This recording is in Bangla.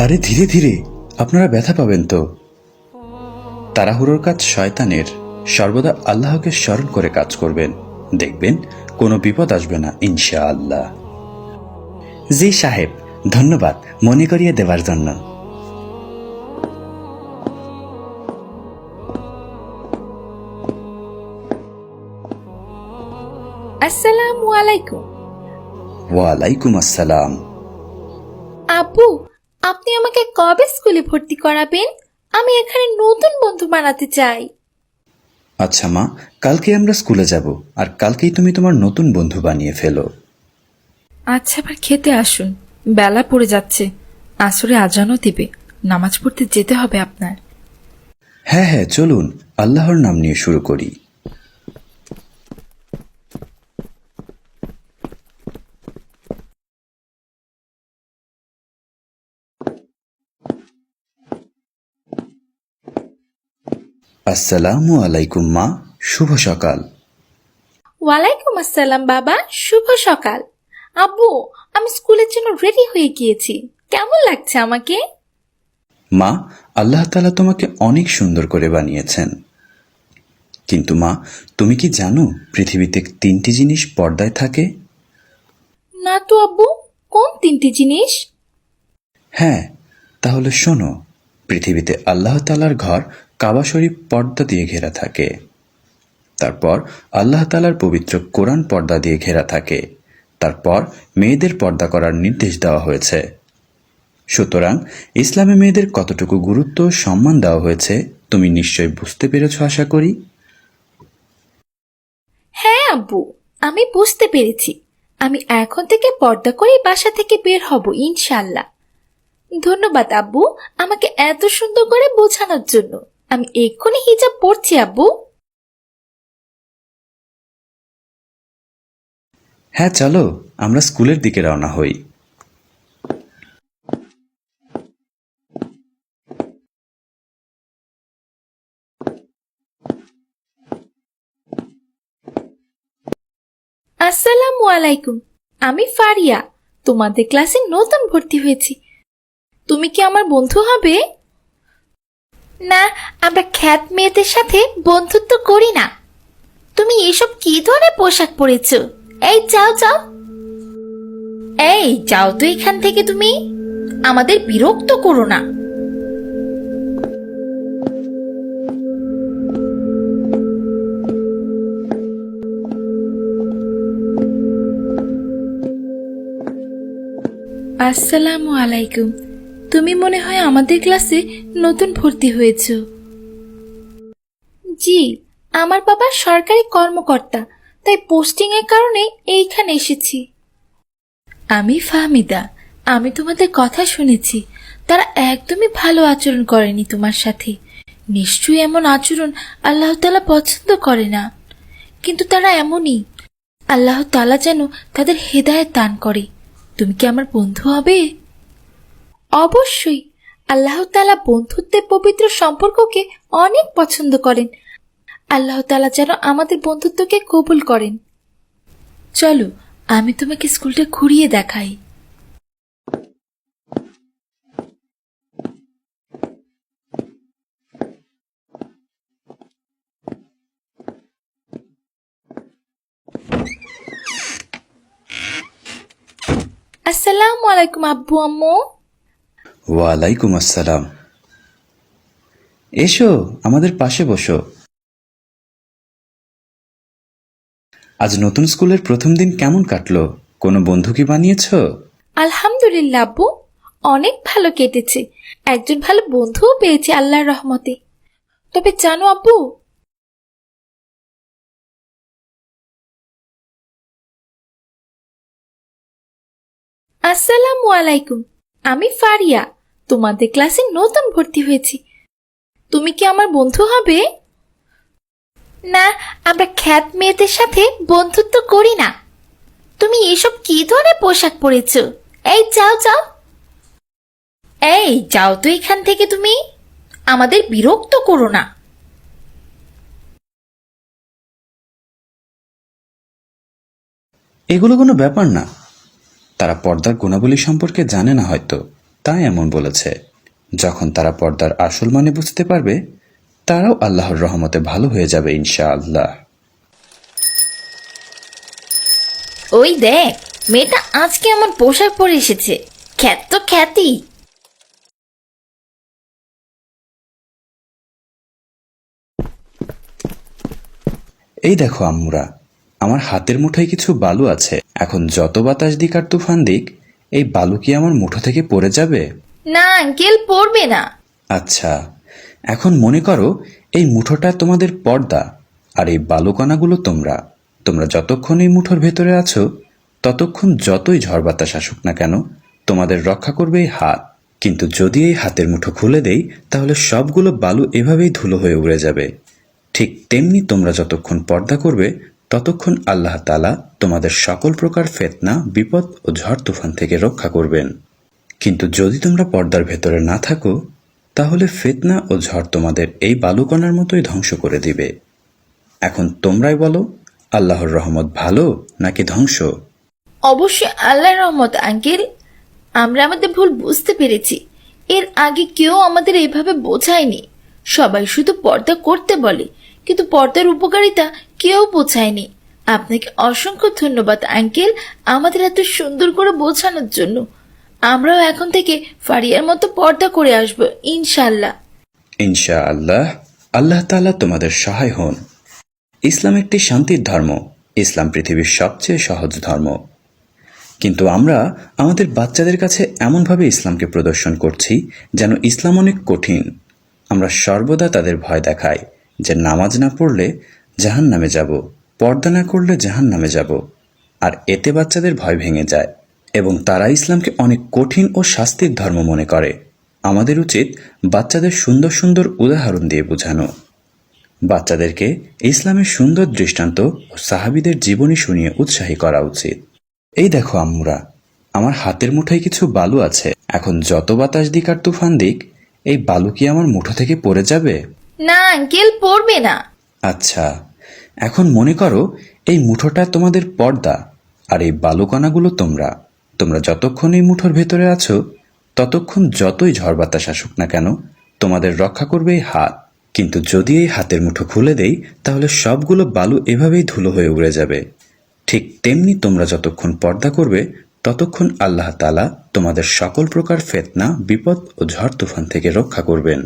আরে ধীরে ধীরে, আপনারা ব্যথা পাবেন তো। তাড়াহুড়োর কাজ শয়তানের। সর্বদা আল্লাহকে স্মরণ করে কাজ করবেন, দেখবেন কোনো বিপদ আসবে না ইনশাআল্লাহ। জি সাহেব, ধন্যবাদ মনে করিয়ে দেওয়ার জন্য। আসসালামু আলাইকুম। ওয়ালাইকুম আসসালাম। আব্বু, আপনি আমাকে কবে স্কুলে ভর্তি করাবেন? আমি এখানে নতুন বন্ধু বানাতে চাই। আচ্ছা মা, কালকে আমরা স্কুলে যাব, আর কালকেই তুমি তোমার নতুন বন্ধু বানিয়ে ফেলো। আচ্ছা, আবার খেতে আসুন, বেলা পড়ে যাচ্ছে, আসরে আজানও দিবে, নামাজ পড়তে যেতে হবে আপনার। হ্যাঁ হ্যাঁ, চলুন আল্লাহর নাম নিয়ে শুরু করি। আসসালামু আলাইকুম মা, শুভ সকাল। ওয়ালাইকুম আসসালাম বাবা, শুভ সকাল। আব্বু, আমি স্কুলের জন্য রেডি হয়ে গিয়েছি। কেমন লাগছে আমাকে? মা, আল্লাহ তাআলা তোমাকে অনেক সুন্দর করে বানিয়েছেন। কিন্তু মা, তুমি কি জানো পৃথিবীতে 3টি জিনিস পর্দায় থাকে? না তো আব্বু, কোন 3টি জিনিস? হ্যাঁ, তাহলে শোনো। পৃথিবীতে আল্লাহ তাআলার ঘর কাবা শরীফ পর্দা দিয়ে ঘেরা থাকে। তারপর আল্লাহ তাআলার পবিত্র কোরআন পর্দা দিয়ে ঘেরা থাকে। তারপর মেয়েদের পর্দা করার নির্দেশ দেওয়া হয়েছে। সুতরাং ইসলামে মেয়েদের কতটুকু গুরুত্ব ও সম্মান দেওয়া হয়েছে তুমি নিশ্চয়ই বুঝতে পেরেছ আশা করি। হ্যাঁ আব্বু, আমি বুঝতে পেরেছি। আমি এখন থেকে পর্দা করে বাসা থেকে বের হব ইনশাআল্লাহ। ধন্যবাদ আব্বু, আমাকে এত সুন্দর করে বোঝানোর জন্য। আমি এক্ষুনি হিজাব পরছি আব্বু। হ্যাঁ, চলো আমরা স্কুলের দিকে রওনা হই। আসসালামু আলাইকুম। আমি ফারিয়া, তোমাদের ক্লাসে নতুন ভর্তি হয়েছি। তুমি কি আমার বন্ধু হবে? না, আমরা খ্যাত মেয়েদের সাথে বন্ধুত্ব করি না। তুমি এসব কি ধরনের পোশাক পরেছো? এই যাও যাও, এই যাও তো এখান থেকে। তুমি আমাদের বিরক্ত করো না। আসসালামু আলাইকুম। তুমি মনে হয় আমাদের ক্লাসে নতুন ভর্তি হয়েছো। জি, আমার বাবা সরকারি কর্মকর্তা, তাই পোস্টিং এর কারণে এইখানে এসেছি। আমি ফাহমিদা। আমি তোমাদের কথা শুনেছি, তারা একদমই ভালো আচরণ করেনি তোমার সাথে। নিশ্চয়ই এমন আচরণ আল্লাহ তাআলা পছন্দ করে না, কিন্তু তারা এমনই। আল্লাহ তাআলা যেন তাদের হেদায়েত দান করে। তুমি কি আমার বন্ধু হবে? অবশ্যই। আল্লাহ তাআলা বন্ধুত্বের পবিত্র সম্পর্ককে অনেক পছন্দ করেন। আল্লাহ তাআলা যেন আমাদের বন্ধুত্বকে কবুল করেন। চলো, আমি তোমাকে স্কুলটা ঘুরিয়ে দেখাই। আসসালামু আলাইকুম আব্বু আম্মু। ওয়ালাইকুম আসসালাম। এসো, আমাদের পাশে বসো। আজ নতুন স্কুলের প্রথম দিন কেমন কাটলো? কোনো বন্ধু কি বানিয়েছো? আলহামদুলিল্লাহ আব্বু, অনেক ভালো কেটেছে। একজন ভালো বন্ধুও পেয়েছি আল্লাহর রহমতে। তবে জানো আব্বু, আসসালামু আলাইকুম। আমি ফারিয়া, তোমাদের ক্লাসে নতুন ভর্তি হয়েছি। তুমি কি আমার বন্ধু হবে? না, আমরা খ্যাত মেয়েদের সাথে বন্ধুত্ব করি না। তুমি এসব কি ধরনের পোশাক পরেছো? এই যাও যাও, এই যাও তো এখান থেকে। তুমি আমাদের বিরক্ত করো না। এগুলো কোনো ব্যাপার না। তারা পর্দার গুণাবলী সম্পর্কে জানে না হয়তো, তাই এমন বলেছে। যখন তারা পর্দার আসল মানে বুঝতে পারবে, তারাও আল্লাহর রহমতে ভালো হয়ে যাবে ইনশাআল্লাহ। ওই দেখ, মেয়েটা আজকে এমন পোশাক পরে এসেছে, খ্যাত তো খ্যাতি। এই দেখো আম্মুরা, আমার হাতের মুঠোয় কিছু বালু আছে। এখন যত বাতাস দিক আর তুফান দিক, এই বালু কি আমার মুঠো থেকে পড়ে যাবে? না আঙ্কেল, পড়বে না। আচ্ছা, এখন মনে করো এই মুঠোটা তোমাদের পর্দা, আর এই বালুকণাগুলো তোমরা। তোমরা যতক্ষণ এই মুঠোর ভেতরে আছো, ততক্ষণ যতই ঝড় বাতাস আসুক না কেন, তোমাদের রক্ষা করবে এই হাত। কিন্তু যদি এই হাতের মুঠো খুলে দেই, তাহলে সবগুলো বালু এভাবেই ধুলো হয়ে উড়ে যাবে। ঠিক তেমনি তোমরা যতক্ষণ পর্দা করবে, ততক্ষণ আল্লাহ তাআলা তোমাদের সকল প্রকার ফিতনা, বিপদ ও ঝড় তুফান থেকে রক্ষা করবেন। কিন্তু যদি তোমরা পর্দার ভেতরে না থাকো, তাহলে ফিতনা ও ঝড় তোমাদের এই বালুকণার মতোই ধ্বংস করে দিবে। এখন তোমরাই বলো, আল্লাহর রহমত ভালো নাকি ধ্বংস? অবশ্যই আল্লাহর রহমত আঙ্কেল। আমরা আমাদের ভুল বুঝতে পেরেছি। এর আগে কেউ আমাদের এভাবে বোঝায়নি। সবাই শুধু পর্দা করতে বলে, কিন্তু পর্দার উপকারিতা কেউ বোঝায়নি। আপনাকে অসংখ্য ধন্যবাদ আঙ্কেল, আমাদের এত সুন্দর করে বোঝানোর জন্য। আমরাও এখন থেকে ফারিয়ার মতো পর্দা করে আসবো ইনশাআল্লাহ। ইনশাআল্লাহ। আল্লাহ তাআলা তোমাদের সহায় হন। ইসলাম একটি শান্তির ধর্ম। ইসলাম পৃথিবীর সবচেয়ে সহজ ধর্ম। কিন্তু আমরা আমাদের বাচ্চাদের কাছে এমনভাবে ইসলামকে প্রদর্শন করছি যেন ইসলাম অনেক কঠিন। আমরা সর্বদা তাদের ভয় দেখাই যে নামাজ না পড়লে জাহান্নামে যাব, পর্দা না করলে জাহান্নামে যাব। আর এতে বাচ্চাদের ভয় ভেঙে যায় এবং তারা ইসলামকে অনেক কঠিন ও শাস্তির ধর্ম মনে করে। আমাদের উচিত বাচ্চাদের সুন্দর সুন্দর উদাহরণ দিয়ে বোঝানো। বাচ্চাদেরকে ইসলামের সুন্দর দৃষ্টান্ত ও সাহাবীদের জীবনী শুনিয়ে উৎসাহী করা উচিত। এই দেখো আম্মুরা, আমার হাতের মুঠোয় কিছু বালু আছে। এখন যত বাতাস দিক আর তুফান দিক, এই বালু কি আমার মুঠো থেকে পড়ে যাবে? না আঙ্কেল, পড়বে না। আচ্ছা, এখন মনে করো এই মুঠোটা তোমাদের পর্দা, আর এই বালুকণাগুলো তোমরা। তোমরা যতক্ষণ এই মুঠোর ভেতরে আছো, ততক্ষণ যতই ঝড় বাতাস আসুক না কেন, তোমাদের রক্ষা করবে এই হাত। কিন্তু যদি এই হাতের মুঠো খুলে দেই, তাহলে সবগুলো বালু এভাবেই ধুলো হয়ে উড়ে যাবে। ঠিক তেমনি তোমরা যতক্ষণ পর্দা করবে, ততক্ষণ আল্লাহ তাআলা তোমাদের সকল প্রকার ফিতনা, বিপদ ও ঝড় তুফান থেকে রক্ষা করবেন।